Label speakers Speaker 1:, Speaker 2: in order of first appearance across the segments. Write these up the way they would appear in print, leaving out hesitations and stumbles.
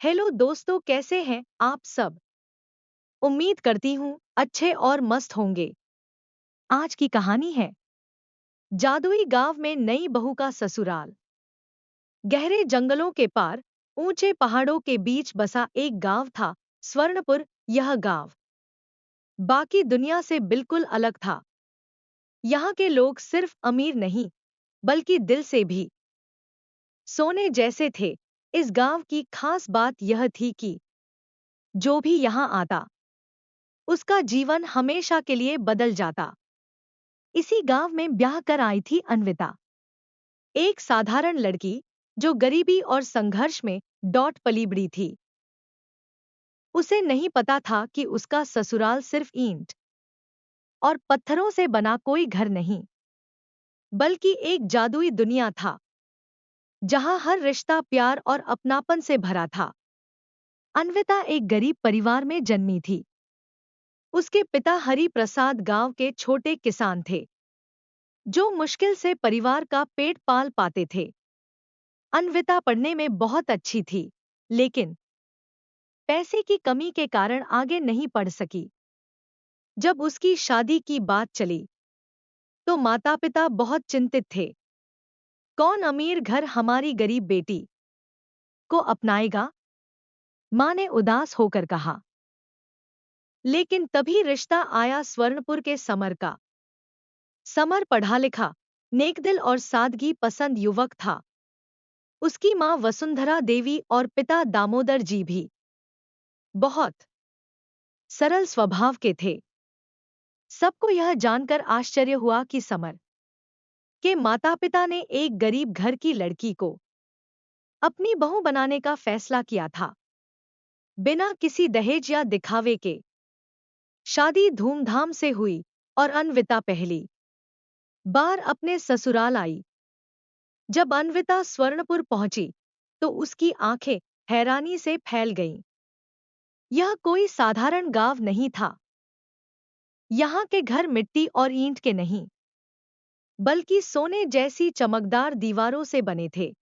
Speaker 1: Hello दोस्तों, कैसे हैं आप सब। उम्मीद करती हूँ अच्छे और मस्त होंगे। आज की कहानी है जादुई गांव में नई बहू का ससुराल। गहरे जंगलों के पार ऊंचे पहाड़ों के बीच बसा एक गांव था, स्वर्णपुर। यह गांव बाकी दुनिया से बिल्कुल अलग था। यहाँ के लोग सिर्फ अमीर नहीं, बल्कि दिल से भी सोने जैसे थे। इस गांव की खास बात यह थी कि जो भी यहाँ आता, उसका जीवन हमेशा के लिए बदल जाता। इसी गांव में ब्याह कर आई थी अन्विता, एक साधारण लड़की जो गरीबी और संघर्ष में डॉट पली बड़ी थी। उसे नहीं पता था कि उसका ससुराल सिर्फ ईंट और पत्थरों से बना कोई घर नहीं, बल्कि एक जादुई दुनिया था, जहां हर रिश्ता प्यार और अपनापन से भरा था। अन्विता एक गरीब परिवार में जन्मी थी। उसके पिता हरि प्रसाद गांव के छोटे किसान थे, जो मुश्किल से परिवार का पेट पाल पाते थे। अन्विता पढ़ने में बहुत अच्छी थी, लेकिन पैसे की कमी के कारण आगे नहीं पढ़ सकी। जब उसकी शादी की बात चली, तो माता-पिता बहुत चिंतित थे। कौन अमीर घर हमारी गरीब बेटी को अपनाएगा? माँ ने उदास होकर कहा। लेकिन तभी रिश्ता आया स्वर्णपुर के समर का। समर पढ़ा लिखा, नेकदिल और सादगी पसंद युवक था। उसकी माँ वसुंधरा देवी और पिता दामोदर जी भी बहुत सरल स्वभाव के थे। सबको यह जानकर आश्चर्य हुआ कि समर के माता-पिता ने एक गरीब घर की लड़की को अपनी बहू बनाने का फैसला किया था। बिना किसी दहेज या दिखावे के शादी धूमधाम से हुई और अन्विता पहली बार अपने ससुराल आई। जब अन्विता स्वर्णपुर पहुंची, तो उसकी आंखें हैरानी से फैल गईं। यह कोई साधारण गांव नहीं था। यहाँ के घर मिट्टी और ईंट के नहीं, बल्कि सोने जैसी चमकदार दीवारों से बने थे।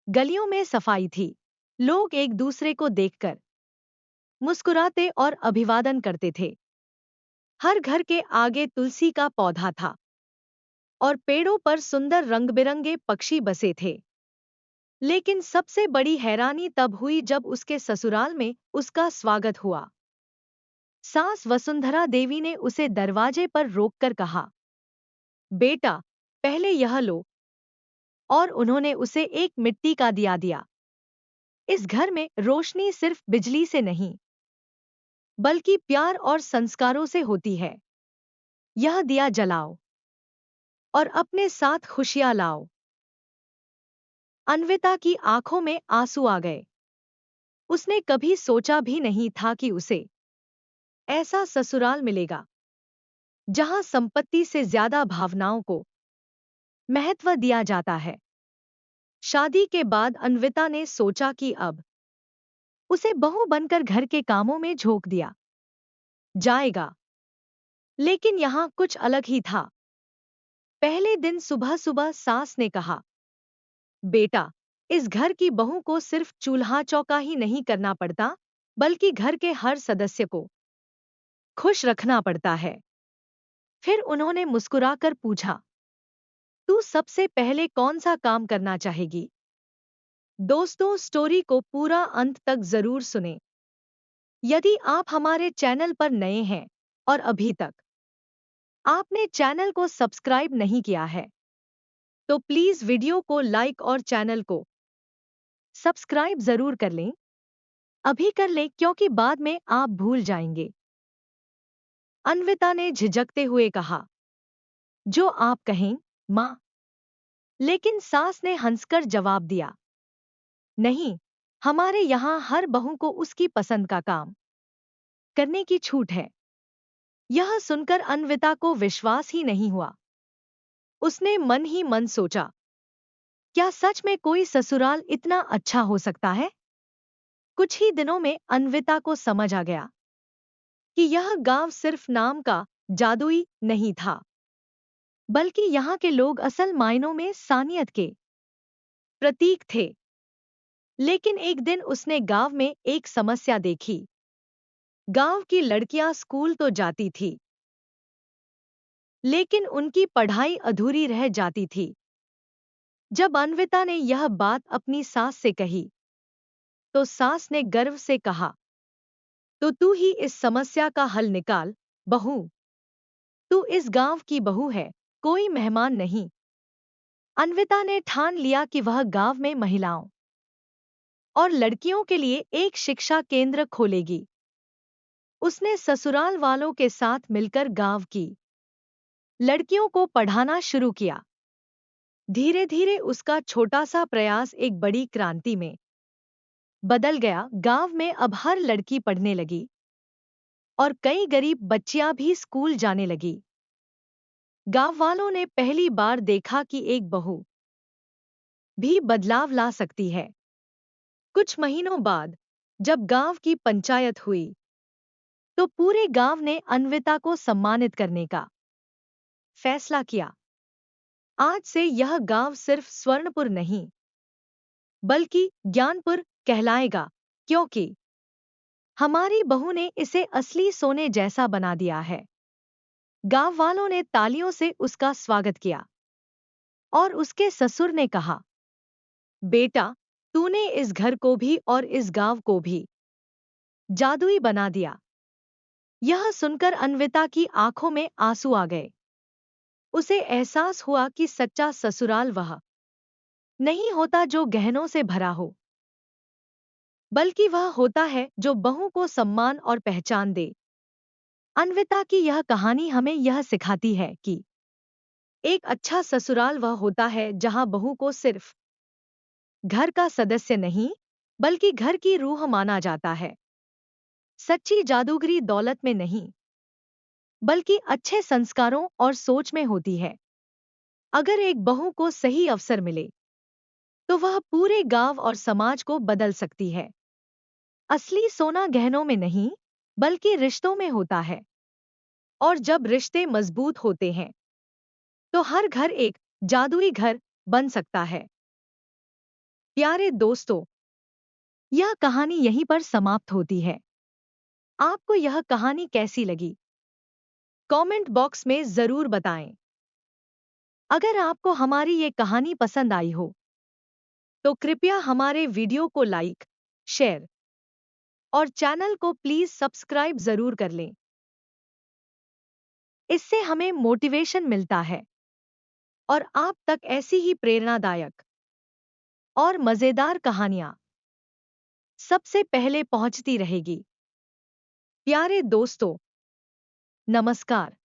Speaker 1: गलियों में सफाई थी। लोग एक दूसरे को देखकर मुस्कुराते और अभिवादन करते थे। हर घर के आगे तुलसी का पौधा था और पेड़ों पर सुंदर रंग-बिरंगे पक्षी बसे थे। लेकिन सबसे बड़ी हैरानी तब हुई जब उसके ससुराल में उसका स्वागत हुआ। सास वसुंधरा देवी ने उसे दरवाजे पर रोककर कहा, बेटा, पहले यह लो। और उन्होंने उसे एक मिट्टी का दिया दिया। इस घर में रोशनी सिर्फ बिजली से नहीं, बल्कि प्यार और संस्कारों से होती है। यह दिया जलाओ और अपने साथ खुशियां लाओ। अन्विता की आंखों में आंसू आ गए। उसने कभी सोचा भी नहीं था कि उसे ऐसा ससुराल मिलेगा, जहां संपत्ति से ज्यादा भावनाओं को महत्व दिया जाता है। शादी के बाद अन्विता ने सोचा कि अब उसे बहू बनकर घर के कामों में झोंक दिया जाएगा। लेकिन यहाँ कुछ अलग ही था। पहले दिन सुबह सुबह सास ने कहा, बेटा, इस घर की बहू को सिर्फ चूल्हा चौका ही नहीं करना पड़ता, बल्कि घर के हर सदस्य को खुश रखना पड़ता है। फिर उन्होंने मुस्कुराकर पूछा, तू सबसे पहले कौन सा काम करना चाहेगी? दोस्तों, स्टोरी को पूरा अंत तक जरूर सुने। यदि आप हमारे चैनल पर नए हैं और अभी तक आपने चैनल को सब्सक्राइब नहीं किया है, तो प्लीज वीडियो को लाइक और चैनल को सब्सक्राइब जरूर कर लें। अभी कर लें, क्योंकि बाद में आप भूल जाएंगे। अन्विता ने झिझकते हुए कहा, जो आप कहें, माँ। लेकिन सास ने हंसकर जवाब दिया, नहीं, हमारे यहाँ हर बहू को उसकी पसंद का काम करने की छूट है। यह सुनकर अन्विता को विश्वास ही नहीं हुआ। उसने मन ही मन सोचा, क्या सच में कोई ससुराल इतना अच्छा हो सकता है? कुछ ही दिनों में अन्विता को समझ आ गया कि यह गांव सिर्फ नाम का जादुई नहीं था, बल्कि यहाँ के लोग असल मायनों में इंसानियत के प्रतीक थे। लेकिन एक दिन उसने गांव में एक समस्या देखी। गांव की लड़कियां स्कूल तो जाती थी, लेकिन उनकी पढ़ाई अधूरी रह जाती थी। जब अन्विता ने यह बात अपनी सास से कही, तो सास ने गर्व से कहा, तो तू ही इस समस्या का हल निकाल, बहू। तू इस गांव की बहू है, कोई मेहमान नहीं। अन्विता ने ठान लिया कि वह गांव में महिलाओं और लड़कियों के लिए एक शिक्षा केंद्र खोलेगी। उसने ससुराल वालों के साथ मिलकर गांव की लड़कियों को पढ़ाना शुरू किया। धीरे धीरे उसका छोटा सा प्रयास एक बड़ी क्रांति में बदल गया। गांव में अब हर लड़की पढ़ने लगी और कई गरीब बच्चियां भी स्कूल जाने लगी। गांव वालों ने पहली बार देखा कि एक बहू भी बदलाव ला सकती है। कुछ महीनों बाद जब गांव की पंचायत हुई, तो पूरे गांव ने अन्विता को सम्मानित करने का फैसला किया। आज से यह गांव सिर्फ स्वर्णपुर नहीं, बल्कि ज्ञानपुर कहलाएगा, क्योंकि हमारी बहू ने इसे असली सोने जैसा बना दिया है। गांव वालों ने तालियों से उसका स्वागत किया और उसके ससुर ने कहा, बेटा, तूने इस घर को भी और इस गांव को भी जादुई बना दिया। यह सुनकर अन्विता की आंखों में आंसू आ गए। उसे एहसास हुआ कि सच्चा ससुराल वह नहीं होता जो गहनों से भरा हो, बल्कि वह होता है जो बहू को सम्मान और पहचान दे। अन्विता की यह कहानी हमें यह सिखाती है कि एक अच्छा ससुराल वह होता है जहां बहू को सिर्फ घर का सदस्य नहीं, बल्कि घर की रूह माना जाता है। सच्ची जादूगरी दौलत में नहीं, बल्कि अच्छे संस्कारों और सोच में होती है। अगर एक बहू को सही अवसर मिले, तो वह पूरे गांव और समाज को बदल सकती है। असली सोना गहनों में नहीं, बल्कि रिश्तों में होता है। और जब रिश्ते मजबूत होते हैं, तो हर घर एक जादुई घर बन सकता है। प्यारे दोस्तों, यह कहानी यहीं पर समाप्त होती है। आपको यह कहानी कैसी लगी? कमेंट बॉक्स में जरूर बताएं। अगर आपको हमारी ये कहानी पसंद आई हो, तो कृपया हमारे वीडियो को लाइक, शेयर और चैनल को प्लीज सब्सक्राइब जरूर कर लें। इससे हमें मोटिवेशन मिलता है और आप तक ऐसी ही प्रेरणादायक और मजेदार कहानियां सबसे पहले पहुंचती रहेगी। प्यारे दोस्तों, नमस्कार।